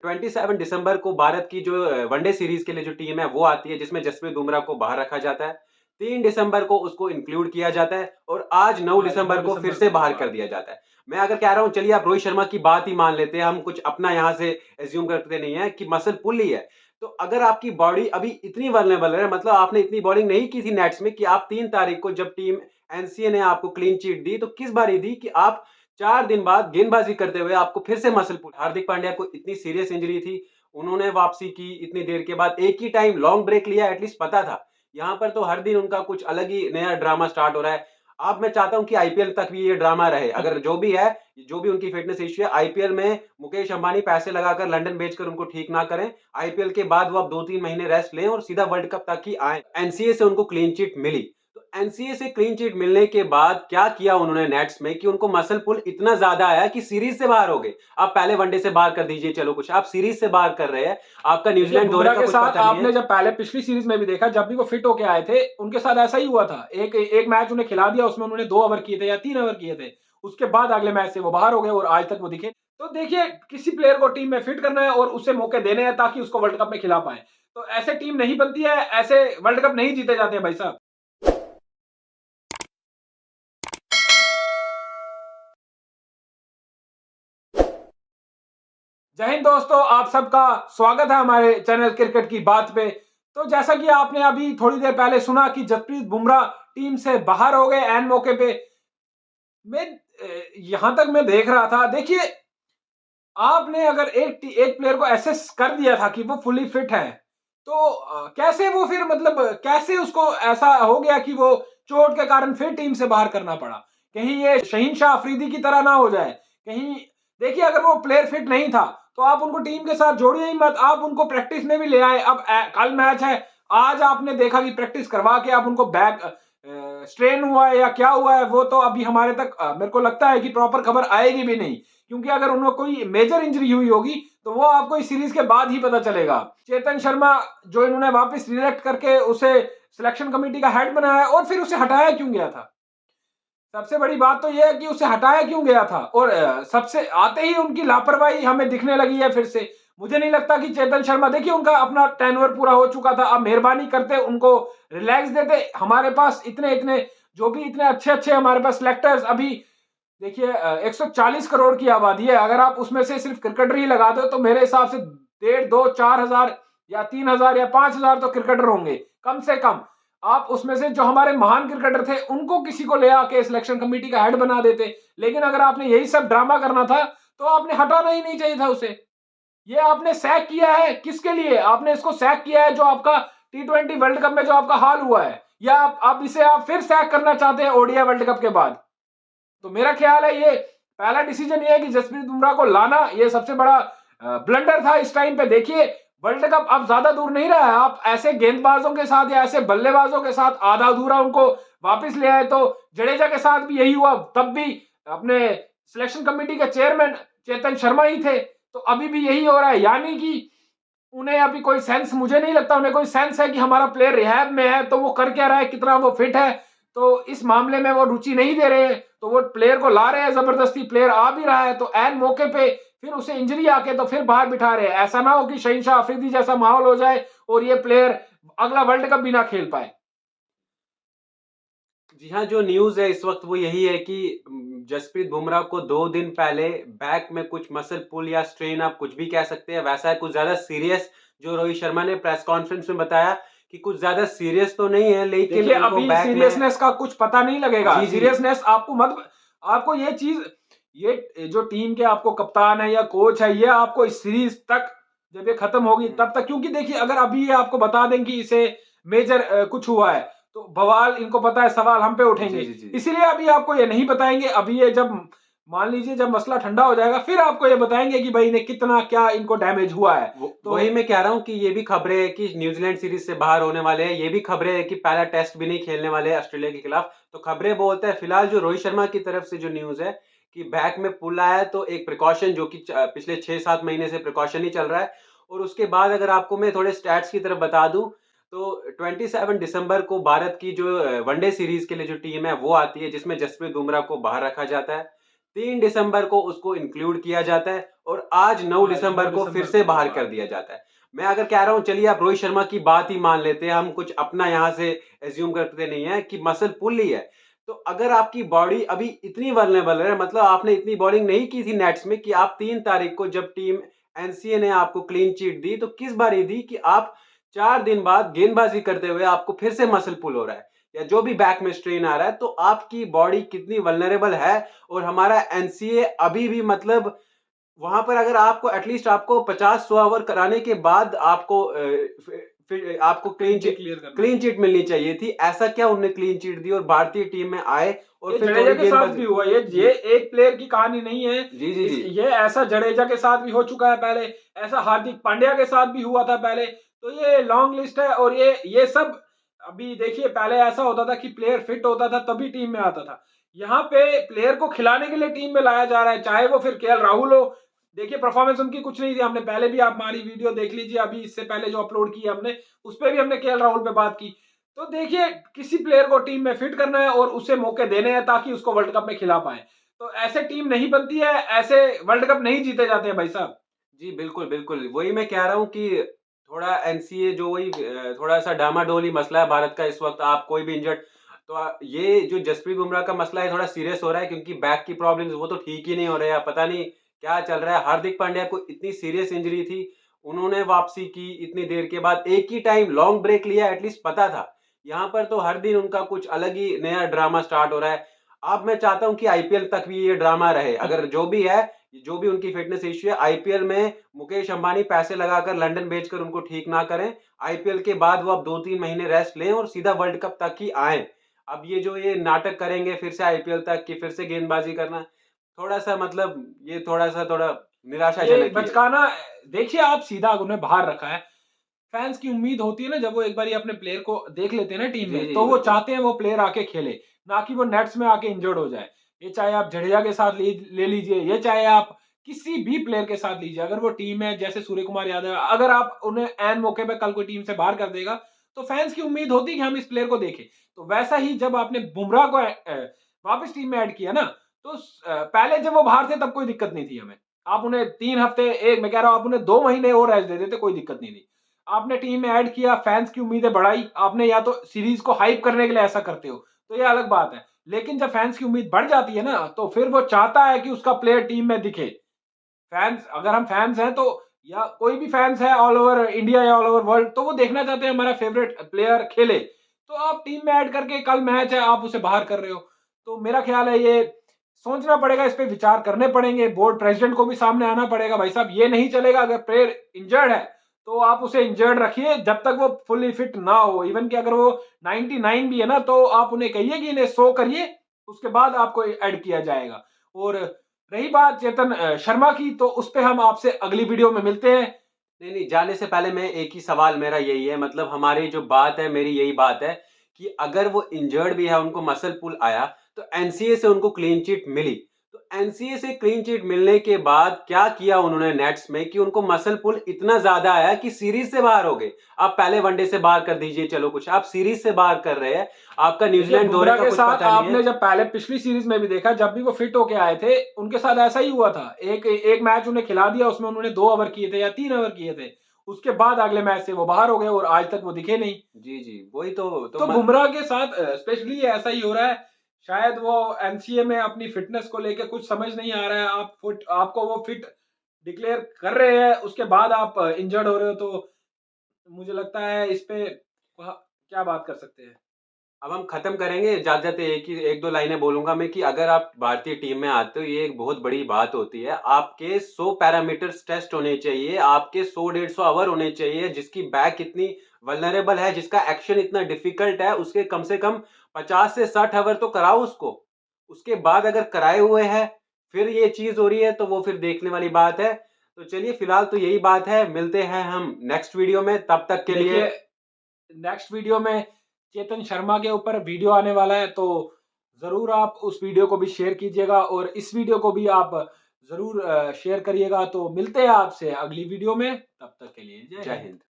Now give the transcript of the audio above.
27 दिसंबर को भारत की जो वनडे सीरीज के लिए जो टीम है वो आती है, जिसमें जसप्रीत बुमराह को बाहर रखा जाता है। 3 दिसंबर को उसको इंक्लूड किया जाता है और आज 9 हाँ, 9 दिसंबर को फिर दिसंबर से को बाहर कर बाहर। दिया जाता है। मैं अगर कह रहा हूँ चलिए आप रोहित शर्मा की बात ही मान लेते हैं, हम कुछ अपना यहाँ से एज्यूम करते नहीं है कि मसल पुल ही है। तो अगर आपकी बॉडी अभी इतनी वल्नरेबल है, मतलब आपने इतनी बॉलिंग नहीं की थी नेट्स में कि आप 3 तारीख को जब टीम एनसीए ने आपको क्लीन चिट दी, तो किस बारी दी कि आप 4 दिन बाद गेंदबाजी करते हुए आपको फिर से मसल पुल। हार्दिक पांड्या को इतनी सीरियस इंजरी थी, उन्होंने वापसी की इतनी देर के बाद, एक ही टाइम लॉन्ग ब्रेक लिया, एटलीस्ट पता था। यहाँ पर तो हर दिन उनका कुछ अलग ही नया ड्रामा स्टार्ट हो रहा है। अब मैं चाहता हूँ कि आईपीएल तक भी ये ड्रामा रहे। अगर जो भी है, जो भी उनकी फिटनेस इश्यू है, आईपीएल में मुकेश अंबानी पैसे लगाकर लंदन भेजकर उनको ठीक ना करें। आईपीएल के बाद वो अब 2-3 महीने रेस्ट लें और सीधा वर्ल्ड कप तक ही आएँ। एनसीए से उनको क्लीन चिट मिली। तो एनसीए से क्लीन चिट मिलने के बाद क्या किया उन्होंने नेट्स में कि उनको मसल पुल इतना ज़्यादा आया कि सीरीज़ से बाहर हो गए। आप पहले वनडे से बाहर कर दीजिए, चलो कुछ, आप सीरीज़ से बाहर कर रहे हैं। आपका देखिए न्यूजीलैंड दौरे बुमराह का के कुछ साथ पता नहीं आपने है। जब पहले पिछली सीरीज में भी देखा, जब भी वो फिट होके आए थे उनके साथ ऐसा ही हुआ था। एक एक मैच उन्हें खिला दिया, उसमें उन्होंने 2 ओवर किए थे या 3 ओवर किए थे। उसके बाद अगले मैच से वो बाहर हो गए और आज तक वो दिखे। तो देखिए किसी प्लेयर को टीम में फिट करना है और उसे मौके देने हैं ताकि उसको वर्ल्ड कप में खिला पाए। तो ऐसे टीम नहीं बनती है, ऐसे वर्ल्ड कप नहीं जीते जाते हैं भाई साहब। जय हिंद दोस्तों, आप सबका स्वागत है हमारे चैनल क्रिकेट की बात पे। तो जैसा कि आपने अभी थोड़ी देर पहले सुना कि जसप्रीत बुमराह टीम से बाहर हो गए ऐन मौके पे। मैं यहां तक मैं देख रहा था, देखिए आपने अगर एक प्लेयर को एसेस कर दिया था कि वो फुली फिट है, तो कैसे वो फिर मतलब कैसे उसको ऐसा हो गया कि वो चोट के कारण फिर टीम से बाहर करना पड़ा? कहीं ये शहीन शाह अफरीदी की तरह ना हो जाए। कहीं देखिए अगर वो प्लेयर फिट नहीं था तो आप उनको टीम के साथ जोड़िए ही मत, आप उनको प्रैक्टिस में भी ले आए। अब कल मैच है, आज आपने देखा कि प्रैक्टिस करवा के आप उनको बैक स्ट्रेन हुआ है या क्या हुआ है, वो तो अभी हमारे तक मेरे को लगता है कि प्रॉपर खबर आएगी भी नहीं। क्योंकि अगर उनको कोई मेजर इंजरी हुई होगी तो वो आपको इस सीरीज के बाद ही पता चलेगा। चेतन शर्मा जो इन्होंने वापस रिलेक्ट करके उसे सिलेक्शन कमेटी का हेड बनाया, और फिर उसे हटाया क्यों गया था? सबसे बड़ी बात तो यह है कि उसे हटाया क्यों गया था, और सबसे आते ही उनकी लापरवाही हमें दिखने लगी है फिर से। मुझे नहीं लगता कि चेतन शर्मा, देखिए उनका अपना टेन्योर पूरा हो चुका था, अब मेहरबानी करते उनको रिलैक्स देते। हमारे पास इतने इतने जो भी इतने अच्छे अच्छे हमारे पास सिलेक्टर्स अभी, देखिए 140 करोड़ की आबादी है, अगर आप उसमें से सिर्फ क्रिकेटर ही लगा दो तो मेरे हिसाब से 1.5 2 4 हजार या 3 हजार या 5 हजार तो क्रिकेटर होंगे कम से कम। आप उसमें से जो हमारे महान क्रिकेटर थे उनको किसी को ले आके सिलेक्शन कमेटी का हेड बना देते। लेकिन अगर आपने यही सब ड्रामा करना था तो आपने हटाना ही नहीं चाहिए था उसे। ये आपने सैक किया है किसके लिए? आपने इसको सैक किया है जो आपका T20 वर्ल्ड कप में जो आपका हाल हुआ है, या आप इसे आप फिर सैक करना चाहते हैं ओडीआई वर्ल्ड कप के बाद? तो मेरा ख्याल है ये पहला डिसीजन ये है कि जसप्रीत बुमराह को लाना ये सबसे बड़ा ब्लंडर था इस टाइम पे। देखिए वर्ल्ड कप अब ज्यादा दूर नहीं रहा है, आप ऐसे गेंदबाजों के साथ या ऐसे बल्लेबाजों के साथ आधा अधूरा उनको वापस ले आए। तो जडेजा के साथ भी यही हुआ, तब भी अपने सिलेक्शन कमेटी के चेयरमैन चेतन शर्मा ही थे, तो अभी भी यही हो रहा है। यानी कि उन्हें अभी कोई सेंस, मुझे नहीं लगता उन्हें कोई सेंस है कि हमारा प्लेयर रिहैब में है तो वो कर क्या रहा है, कितना वो फिट है। तो इस मामले में वो रुचि नहीं दे रहे हैं, तो वो प्लेयर को ला रहे हैं जबरदस्ती, प्लेयर आ भी रहा है तो एन मौके पे फिर उसे इंजरी आके तो फिर बाहर बिठा रहे हैं। ऐसा ना हो कि शहीनशाह अफरीदी जैसा माहौल हो जाए और ये प्लेयर अगला वर्ल्ड कप भी ना खेल पाए। जी हाँ, जो न्यूज़ है इस वक़्त वो यही है कि जसप्रीत बुमराह को 2 दिन पहले बैक में कुछ मसल पुल या स्ट्रेन, आप कुछ भी कह सकते हैं, वैसा है, कुछ ज़्यादा सीरियस, जो रोहित शर्मा ने प्रेस कॉन्फ्रेंस में बताया कि कुछ ज़्यादा सीरियस तो नहीं है, लेकिन देखिए उनको अभी बैक में। सीरियसनेस का कुछ पता नहीं लगेगा। जी, जी। सीरियसनेस आपको मत, आपको ये चीज, ये जो टीम के आपको कप्तान है या कोच है, ये आपको इस सीरीज तक जब ये खत्म होगी तब तक, क्योंकि देखिए अगर अभी ये आपको बता दें कि इसे मेजर कुछ हुआ है तो बवाल, इनको पता है सवाल हम पे जी, उठेंगे। जी, जी। इसीलिए अभी आपको ये नहीं बताएंगे। अभी ये जब मान लीजिए जब मसला ठंडा हो जाएगा फिर आपको ये बताएंगे कि भाई इन्हें कितना क्या इनको डैमेज हुआ है। तो वही मैं कह रहा हूँ कि ये भी खबरें हैं कि न्यूजीलैंड सीरीज से बाहर होने वाले हैं, ये भी खबरें हैं कि पहला टेस्ट भी नहीं खेलने वाले हैं ऑस्ट्रेलिया के खिलाफ। तो खबरें बोलते हैं, फिलहाल जो रोहित शर्मा की तरफ से जो न्यूज़ है कि बैक में पुल आया है, तो एक प्रिकॉशन जो कि पिछले 6-7 महीने से प्रिकॉशन ही चल रहा है। और उसके बाद अगर आपको मैं थोड़े स्टैट्स की तरफ बता दूं, तो 27 दिसंबर को भारत की जो वनडे सीरीज के लिए जो टीम है वो आती है, जिसमें जसप्रीत बुमराह को बाहर रखा जाता है। 3 दिसंबर को उसको इंक्लूड किया जाता है और आज 9 आज 9 दिसंबर को फिर दिसंबर से को बाहर बाहर। कर दिया जाता है। मैं अगर कह रहा हूँ चलिए आप रोहित शर्मा की बात ही मान लेते हैं, हम कुछ अपना यहाँ से एज़्यूम करते नहीं है कि मसल पुल ही है। तो अगर आपकी बॉडी अभी इतनी वल्नरेबल है, मतलब आपने इतनी बॉलिंग नहीं की थी नेट्स में कि आप 3 तारीख को जब टीम एनसीए ने आपको क्लीन चिट दी, तो किस बारी दी कि आप 4 दिन बाद गेंदबाजी करते हुए आपको फिर से मसल पुल हो रहा है या जो भी बैक में स्ट्रेन आ रहा है, तो आपकी बॉडी कितनी वल्नरेबल है। और हमारा एनसीए अभी भी मतलब वहां पर अगर आपको एटलीस्ट आपको 50-100 ओवर कराने के बाद आपको फिर आपको क्लियर करना क्लीन चाहिए। चिट मिलनी चाहिए थी। ऐसा क्या उन्होंने क्लीन चिट दी और भारतीय टीम में आए और ये फिर जडेजा थोड़ी के साथ गेंदबाजी। भी हुआ, जी, ये एक प्लेयर की कहानी नहीं है। जी, जी, जी। ये ऐसा जडेजा के साथ भी हो चुका है पहले, ऐसा हार्दिक पांड्या के साथ भी हुआ था पहले। तो ये लॉन्ग लिस्ट है और ये सब अभी देखिए, पहले ऐसा होता था कि प्लेयर फिट होता था तभी टीम में आता था। यहाँ पे प्लेयर को खिलाने के लिए टीम में लाया जा रहा है, चाहे वो फिर केएल राहुल हो। देखिए परफॉर्मेंस उनकी कुछ नहीं थी, हमने पहले भी, आप हमारी वीडियो देख लीजिए, अभी इससे पहले जो अपलोड की है हमने, उस पर भी हमने केएल राहुल पे बात की। तो देखिए, किसी प्लेयर को टीम में फिट करना है और उसे मौके देने हैं ताकि उसको वर्ल्ड कप में खिला पाए। तो ऐसे टीम नहीं बनती है, ऐसे वर्ल्ड कप नहीं जीते जाते हैं भाई साहब। जी, बिल्कुल, बिल्कुल। वही मैं कह रहा हूँ कि थोड़ा एनसीए जो वही थोड़ा-सा डामाडोल मसला है भारत का इस वक़्त। आप कोई भी इंजर्ड तो ये जो जसप्रीत बुमराह का मसला है थोड़ा सीरियस हो रहा है क्योंकि बैक की प्रॉब्लम्स वो तो ठीक ही नहीं हो रहे हैं। पता नहीं क्या चल रहा है। हार्दिक पांड्या को इतनी सीरियस इंजरी थी, उन्होंने वापसी की इतनी देर के बाद, एक ही टाइम लॉन्ग ब्रेक लिया एटलीस्ट पता था। यहाँ पर तो हर दिन उनका कुछ अलग ही नया ड्रामा स्टार्ट हो रहा है। अब मैं चाहता हूँ कि आईपीएल तक भी ये ड्रामा रहे। अगर जो भी है, जो भी उनकी फिटनेस इश्यू है, आईपीएल में मुकेश अंबानी पैसे लगाकर लंदन भेजकर उनको ठीक ना करें। आईपीएल के बाद वो अब 2-3 महीने रेस्ट लें और सीधा वर्ल्ड कप तक ही आएँ। अब ये नाटक करेंगे फिर से आईपीएल तक कि फिर से गेंदबाजी करना, थोड़ा-सा मतलब ये थोड़ा ये निराशाजनक ही है। बचकाना, देखिए आप सीधा उन्हें बाहर रखा है। फैंस की उम्मीद होती है ना, जब वो एक बारी अपने प्लेयर को देख लेते हैं ना टीम जी, में, जी, तो वो बिल्कुल। चाहते हैं वो प्लेयर आके खेले, ना कि वो नेट्स में आके इंजर्ड हो जाए। ये चाहे आप जडेजा के साथ ले लीजिए, ये चाहे आप किसी भी प्लेयर के साथ लीजिए, अगर वो टीम है जैसे सूर्य कुमार यादव, अगर आप उन्हें ऐन मौके पे कल कोई टीम से बाहर कर देगा, तो फैंस की उम्मीद होती है कि हम इस प्लेयर को देखें। तो वैसा ही जब आपने बुमराह को वापस टीम में ऐड किया ना, तो पहले जब वो बाहर थे तब कोई दिक्कत नहीं थी हमें। आप उन्हें 3 हफ्ते, एक मैं कह रहा हूँ, आप उन्हें 2 महीने और रेस्ट दे देते, कोई दिक्कत नहीं थी। आपने टीम में ऐड किया, फैंस की उम्मीदें बढ़ाई, आपने या तो सीरीज को हाइप करने के लिए ऐसा करते हो, तो ये अलग बात है। लेकिन जब फैंस की उम्मीद बढ़ जाती है ना, तो फिर वो चाहता है कि उसका प्लेयर टीम में दिखे। फैंस, अगर हम फैंस हैं तो, या कोई भी फैंस है ऑल ओवर इंडिया या ऑल ओवर वर्ल्ड, तो वो देखना चाहते हैं हमारा फेवरेट प्लेयर खेले। तो आप टीम में ऐड करके, कल मैच है आप उसे बाहर कर रहे हो, तो मेरा ख्याल है ये सोचना पड़ेगा, इस पे विचार करने पड़ेंगे, बोर्ड प्रेसिडेंट को भी सामने आना पड़ेगा। भाई साहब, ये नहीं चलेगा, अगर प्लेयर इंजर्ड है तो आप उसे इंजर्ड रखिए जब तक वो फुली फिट ना हो। इवन कि अगर वो 99 भी है ना, तो आप उन्हें कहिए कि इन्हें 100 करिए, उसके बाद आपको ऐड किया जाएगा। और रही बात चेतन शर्मा की, तो उस पे हम आपसे अगली वीडियो में मिलते हैं। नहीं, नहीं, जाने से पहले मैं एक ही सवाल मेरा यही है, मतलब हमारी जो बात है, मेरी यही बात है कि अगर वो इंजर्ड भी है, उनको मसल पुल आया, तो एनसीए से उनको क्लीन चिट मिली। तो एनसीए से क्लीन चिट मिलने के बाद क्या किया उन्होंने नेट्स में कि उनको मसल पुल इतना ज़्यादा आया कि सीरीज़ से बाहर हो गए। आप पहले वनडे से बाहर कर दीजिए, चलो कुछ, आप सीरीज़ से बाहर कर रहे हैं। आपका देखिए न्यूज़ीलैंड दौरे बुमराह का के कुछ साथ पता नहीं है। आपने जब पहले पिछली सीरीज में भी देखा, जब भी वो फिट होके आए थे, उनके साथ ऐसा ही हुआ था। एक एक मैच उन्हें खिला दिया, उसमें उन्होंने 2 ओवर किए थे या 3 ओवर किए थे। उसके बाद अगले मैच से वो बाहर हो गए और आज तक वो दिखे नहीं। जी, जी, वही तो तो बुमराह के साथ स्पेशली ऐसा ही हो रहा है। शायद वो एमसीए में अपनी फिटनेस को लेके कुछ समझ नहीं आ रहा है। आपको वो फिट डिक्लेयर कर रहे हैं, उसके बाद आप इंजर्ड हो रहे हो, तो मुझे लगता है इस पे क्या बात कर सकते हैं। अब हम खत्म करेंगे, जाते-जाते एक दो लाइनें बोलूँगा मैं कि अगर आप भारतीय टीम में आते हो, ये एक बहुत बड़ी बात होती है। आपके 100 पैरामीटर्स टेस्ट होने चाहिए, आपके 100 डेढ़ 100 ओवर होने चाहिए, जिसकी बैक इतनी वल्नरेबल है, जिसका एक्शन इतना डिफ़िकल्ट है, उसके कम से कम 50 से 60 ओवर तो कराओ उसको। उसके बाद अगर कराए हुए हैं, फिर ये चीज़ हो रही है, तो वो फिर देखने वाली बात है। तो चलिए, फिलहाल तो यही बात है, मिलते हैं हम नेक्स्ट वीडियो में, तब तक के लिए। देखिए नेक्स्ट वीडियो में चेतन शर्मा के ऊपर वीडियो आने वाला है, तो ज़रूर आप उस वीडियो को भी शेयर कीजिएगा और इस वीडियो को भी आप ज़रूर शेयर करिएगा। तो मिलते हैं आपसे अगली वीडियो में, तब तक के लिए जय जय हिंद। हिंद।